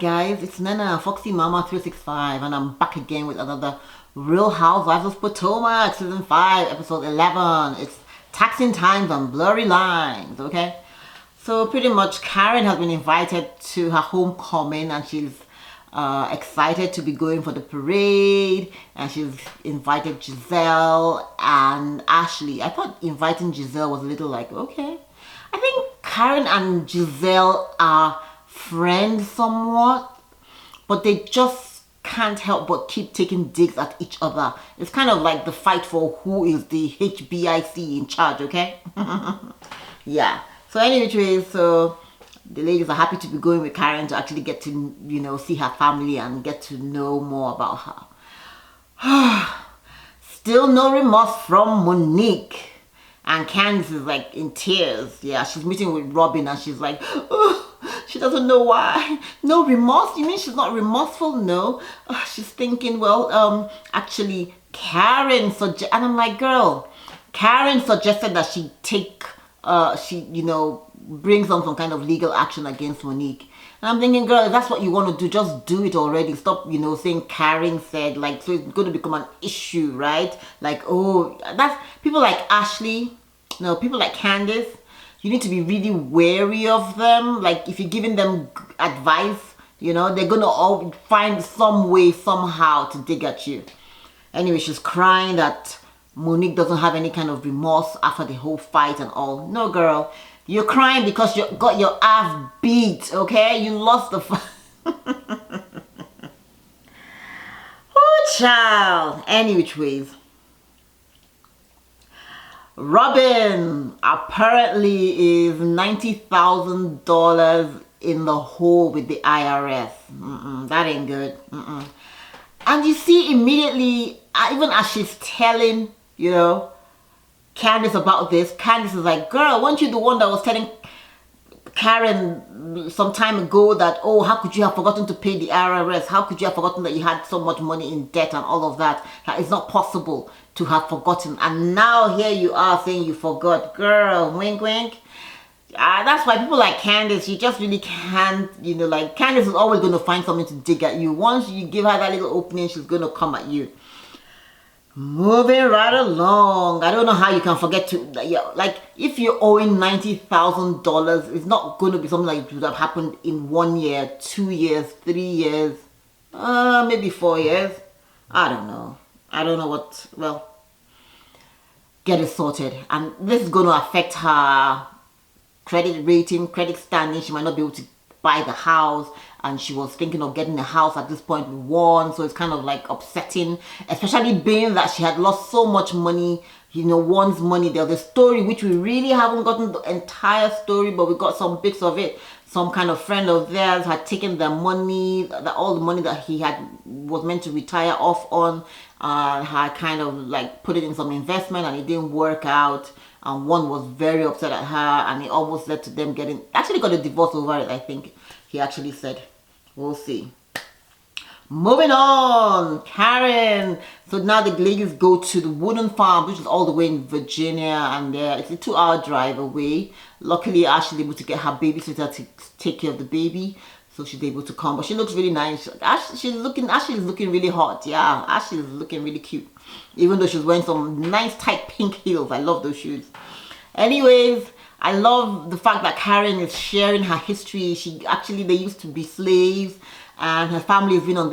guys, it's Nana, Foxxy Mama 365, and I'm back again with another Real Housewives of Potomac, Season 5, Episode 11. It's taxing times on Blurry Lines, okay? So pretty much Karen has been invited to her homecoming, and she's excited to be going for the parade, and she's invited Giselle and Ashley. I thought inviting Giselle was a little like, okay. I think Karen and Giselle are friends somewhat, but they just can't help but keep taking digs at each other. It's kind of like the fight for who is the HBIC in charge, okay? Yeah. So anyway, so the ladies are happy to be going with Karen to actually get to, you know, see her family and get to know more about her. Still no remorse from Monique. And Candice is like in tears. Yeah, she's meeting with Robyn and she's like, oh, she doesn't know why. No remorse? You mean she's not remorseful? No. She's thinking, well, actually, Karen suggested, and I'm like, girl, Karen suggested that she take, you know, brings on some kind of legal action against Monique. And I'm thinking, girl, if that's what you want to do, just do it already. Stop, you know, saying Karen said, like, so it's going to become an issue, right? Like, oh, that's, people like Ashley, no, people like Candice, you need to be really wary of them. Like, if you're giving them advice, you know, they're going to all find some way, somehow to dig at you. Anyway, she's crying that Monique doesn't have any kind of remorse after the whole fight and all. No, girl. You're crying because you got your ass beat, okay? You lost the fight. Oh, child. Any which ways. Robyn apparently is $90,000 in the hole with the IRS. That ain't good. And you see immediately, even as she's telling, you know, Candice about this, Candice is like, girl, weren't you the one that was telling Karen some time ago that, oh, how could you have forgotten to pay the IRS? How could you have forgotten that you had so much money in debt and all of that? It's not possible to have forgotten. And now here you are saying you forgot. Girl, wink, wink. That's why people like Candice, you just really can't, you know, like Candice is always going to find something to dig at you. Once you give her that little opening, she's going to come at you. Moving right along. I don't know how you can forget to, like, if you're owing $90,000, it's not going to be something like would have happened in 1 year, 2 years, 3 years, maybe 4 years. I don't know. I don't know what, well, get it sorted. And this is going to affect her credit rating, credit standing. She might not be able to buy the house, and she was thinking of getting a house at this point with one, so it's kind of like upsetting, especially being that she had lost so much money, you know, one's money. There's a story which we really haven't gotten the entire story, but we got some bits of it. Some kind of friend of theirs had taken their money, all the money that he was meant to retire off on, had kind of like put it in some investment, and it didn't work out. And one was very upset at her, and it almost led to them actually got a divorce over it, I think he actually said. We'll see. Moving on, Karen. So now the ladies go to the wooden farm, which is all the way in Virginia, and it's a 2-hour drive away. Luckily, Ashley's able to get her babysitter to take care of the baby, so she's able to come. But she looks really nice. Ashley's looking really hot. Yeah, Ashley's looking really cute. Even though she's wearing some nice tight pink heels. I love those shoes. Anyways, I love the fact that Karen is sharing her history. They used to be slaves, and her family has been on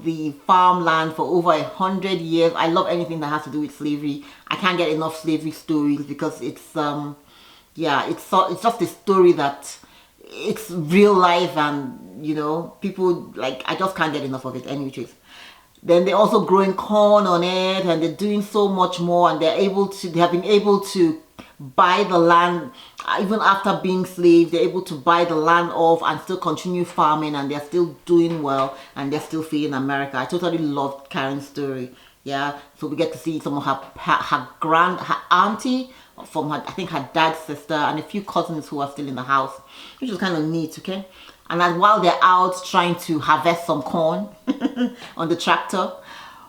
the farmland for over 100 years. I love anything that has to do with slavery. I can't get enough slavery stories because it's just a story that it's real life, and you know, people like, I just can't get enough of it. Anyways, then they're also growing corn on it, and they're doing so much more, and they have been able to buy the land. Even after being slaves, they're able to buy the land off and still continue farming, and they're still doing well, and they're still feeding America. I totally loved Karen's story. Yeah, so we get to see some of her auntie from her, I think her dad's sister, and a few cousins who are still in the house, which is kind of neat, okay? And while they're out trying to harvest some corn on the tractor,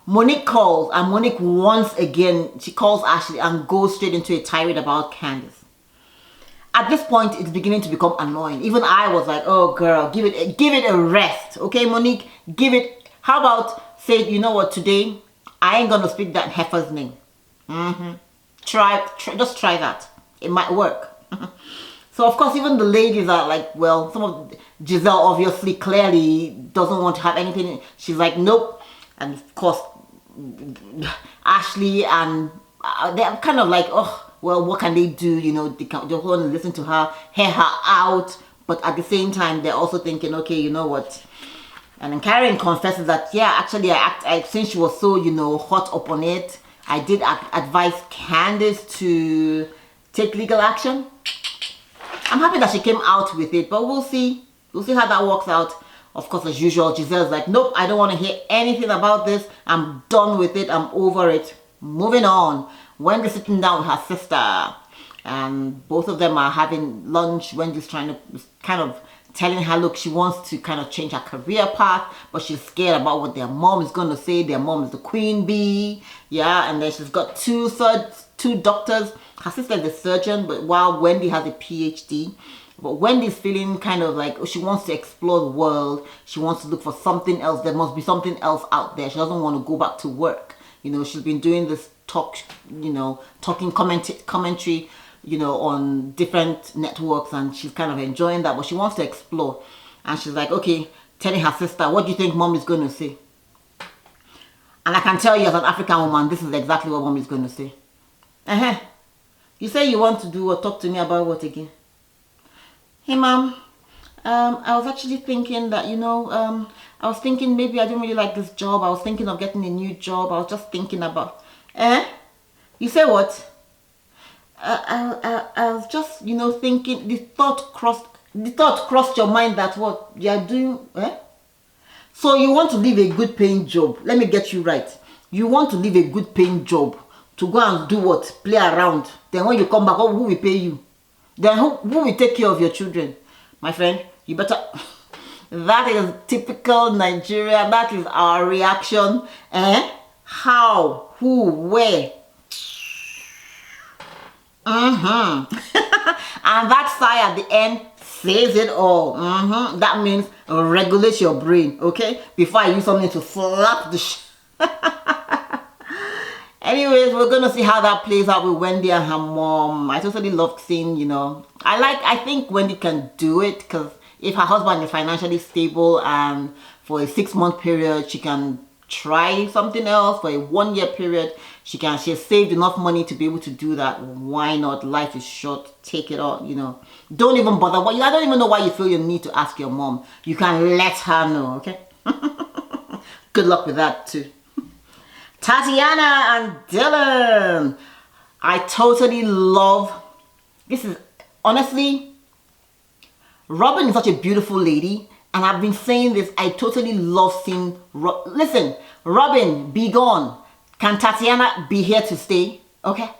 Monique calls, and Monique once again, she calls Ashley and goes straight into a tirade about Candice. at this point, it's beginning to become annoying. Even I was like, oh girl, give it a rest. Okay, Monique, give it. How about say, you know what, today, I ain't gonna speak that heifer's name. Just try that. It might work. So of course, even the ladies are like, well, some of Giselle obviously clearly doesn't want to have anything. She's like, nope. And of course, Ashley and they're kind of like, oh, well, what can they do? You know, they want to listen to her, hear her out. But at the same time, they're also thinking, okay, you know what? And then Karen confesses that, yeah, actually, since she was so, you know, hot up on it, I did advise Candace to take legal action. I'm happy that she came out with it, but we'll see. We'll see how that works out. Of course, as usual, Giselle's like, nope, I don't want to hear anything about this. I'm done with it. I'm over it. Moving on. Wendy's sitting down with her sister, and both of them are having lunch. Wendy's trying to kind of telling her, look, she wants to kind of change her career path, but she's scared about what their mom is going to say. Their mom is the queen bee. Yeah, and then she's got two doctors. Her sister is a surgeon, but while Wendy has a PhD. But Wendy's feeling kind of like, oh, she wants to explore the world. She wants to look for something else. There must be something else out there. She doesn't want to go back to work. You know, she's been doing this talking commentary, you know, on different networks, and she's kind of enjoying that, but she wants to explore. And she's like, okay, telling her sister, what do you think mom is going to say? And I can tell you as an African woman, this is exactly what mom is going to say. You say you want to do or talk to me about what again? Hey mom, I was actually thinking that, you know, I was thinking maybe I don't really like this job. I was thinking of getting a new job. I was just thinking about, you say what? I was just, you know, thinking, the thought crossed your mind that what you are doing, So you want to leave a good paying job. Let me get you right. You want to leave a good paying job to go and do what? Play around. Then when you come back, who will pay you? Then who will take care of your children? My friend, you better... That is typical Nigeria. That is our reaction. How? Who? Where? And that sigh at the end says it all. That means regulate your brain, okay? Before I use something to slap the Anyways, we're gonna see how that plays out with Wendy and her mom. I totally loved seeing, you know, I think Wendy can do it, because if her husband is financially stable and for a 6-month period she can try something else, for a 1-year period she has saved enough money to be able to do that. Why not? Life is short. Take it all, you know. Don't even bother. I don't even know why you feel you need to ask your mom. You can let her know, okay? Good luck with that too. Tatiana and Dylan. I totally love, this is, honestly, Robyn is such a beautiful lady, and I've been saying this, I totally love seeing, listen, Robyn, be gone. Can Tatiana be here to stay? Okay?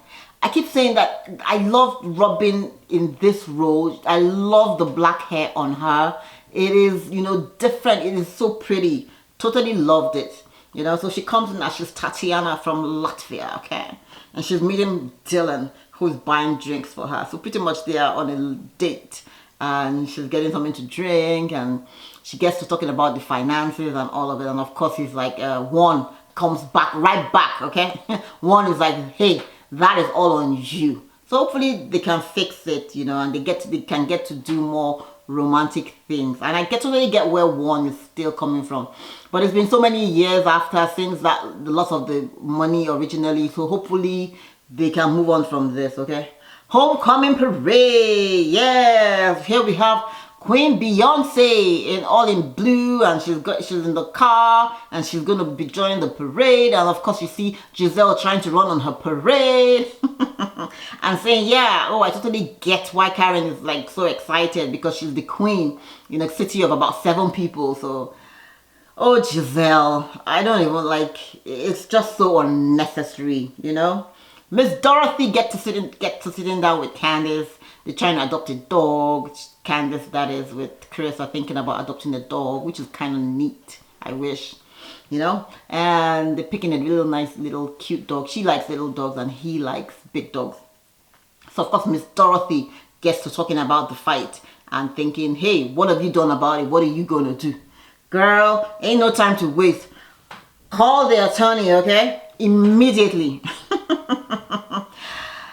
I keep saying that I love Robyn in this role. I love the black hair on her. It is, you know, different. It is so pretty. Totally loved it. You know, so she comes in as she's Tatiana from Latvia, okay? And she's meeting Dylan, who's buying drinks for her. So pretty much they are on a date. And she's getting something to drink, and she gets to talking about the finances and all of it. And of course, he's like, one comes right back, okay? One is like, hey, that is all on you. So hopefully they can fix it, you know, and they can get to do more romantic things. And I totally get where one is still coming from. But it's been so many years after since the loss of the money originally. So hopefully they can move on from this, okay? Homecoming parade. Yes, here we have Queen Beyonce all in blue, and she's in the car, and she's gonna be joining the parade. And of course you see Giselle trying to run on her parade and saying, yeah, oh, I totally get why Karen is like so excited, because she's the queen in a city of about 7 people. So oh, Giselle, I don't even like, it's just so unnecessary, you know. Miss Dorothy get to sitting down with Candace. They're trying to adopt a dog. Candace, that is, with Chris are thinking about adopting a dog, which is kind of neat. I wish, you know. And they're picking a little nice, little cute dog. She likes little dogs and he likes big dogs. So of course, Miss Dorothy gets to talking about the fight and thinking, hey, what have you done about it? What are you going to do? Girl, ain't no time to waste. Call the attorney, okay? Immediately.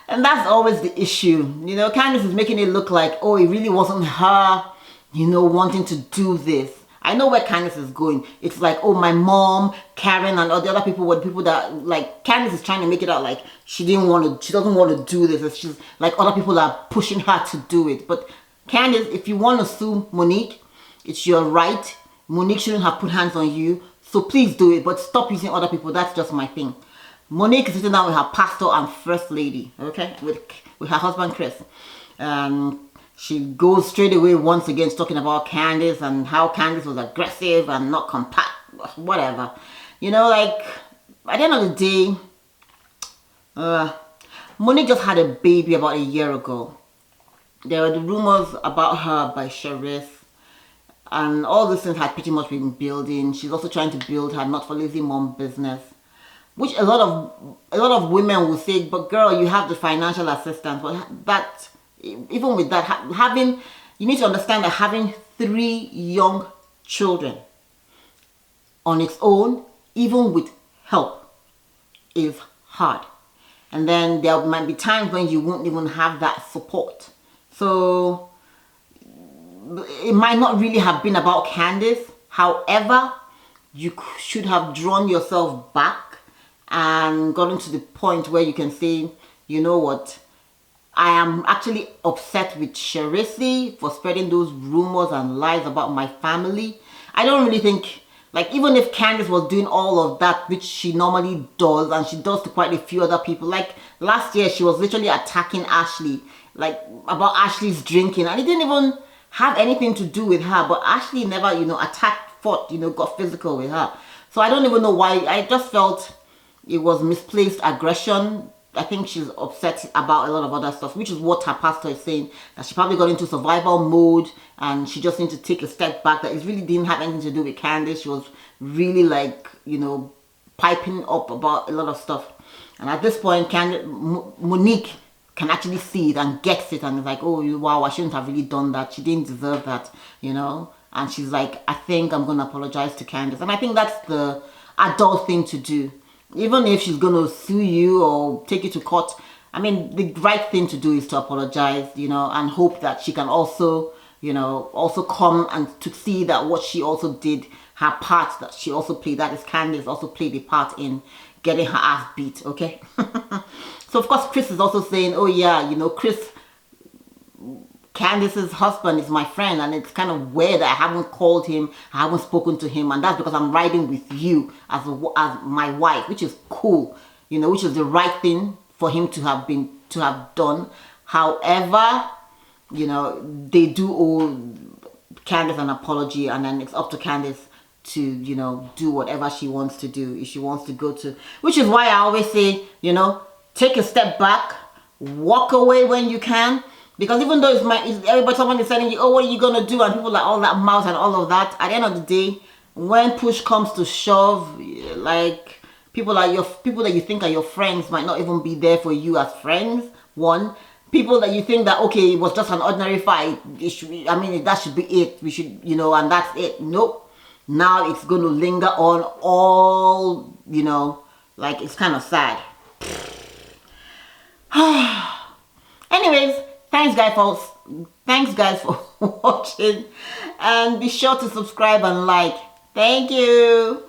And that's always the issue. You know, Candace is making it look like, oh, it really wasn't her, you know, wanting to do this. I know where Candace is going. It's like, oh, my mom, Karen, and all the other people were the people that, like, Candace is trying to make it out like she doesn't want to do this. It's just like other people are pushing her to do it. But Candace, if you want to sue Monique, it's your right. Monique shouldn't have put hands on you. So please do it, but stop using other people. That's just my thing. Monique is sitting down with her pastor and first lady, okay, with her husband Chris. She goes straight away once again talking about Candace and how Candace was aggressive and not compact, whatever. You know, like, at the end of the day, Monique just had a baby about a year ago. There were the rumors about her by Sheriff, and all these things had pretty much been building. She's also trying to build her Not for Lazy Mom business, which a lot of women will say, but girl, you have the financial assistance. But that, even with that, you need to understand that having 3 young children on its own, even with help, is hard. And then there might be times when you won't even have that support. So it might not really have been about Candace. However, you should have drawn yourself back and gotten to the point where you can say, you know what, I am actually upset with Sharisi for spreading those rumors and lies about my family. I don't really think, like, even if Candace was doing all of that, which she normally does, and she does to quite a few other people, like last year she was literally attacking Ashley, like about Ashley's drinking, and it didn't even have anything to do with her, but Ashley never, you know, fought, you know, got physical with her. So I don't even know why. I just felt it was misplaced aggression. I think she's upset about a lot of other stuff, which is what her pastor is saying, that she probably got into survival mode and she just needs to take a step back, that it really didn't have anything to do with Candace. She was really, like, you know, piping up about a lot of stuff. And at this point, Monique can actually see it and gets it and is like, oh, wow, I shouldn't have really done that. She didn't deserve that, you know. And she's like, I think I'm going to apologize to Candace. And I think that's the adult thing to do. Even if she's going to sue you or take you to court, I mean, the right thing to do is to apologize, you know, and hope that she can also, you know, also come and to see that what she also did, her part that she also played, that is Candace also played a part in getting her ass beat, okay? So, of course, Chris is also saying, oh, yeah, you know, Candace's husband is my friend, and it's kind of weird that I haven't called him, I haven't spoken to him, and that's because I'm riding with you as my wife, which is cool, you know, which is the right thing for him to have done. However, you know, they do owe Candace an apology, and then it's up to Candace to, you know, do whatever she wants to do. If she wants to go to, which is why I always say, you know, take a step back, walk away when you can. Because even though someone is telling you, oh, what are you going to do? And people like all that mouth and all of that. At the end of the day, when push comes to shove, like people that you think are your friends might not even be there for you as friends. One, people that you think that, okay, it was just an ordinary fight. That should be it. We should, you know, and that's it. Nope. Now it's going to linger on all, you know, like it's kind of sad. Anyways. Thanks guys for watching, and be sure to subscribe and like. Thank you.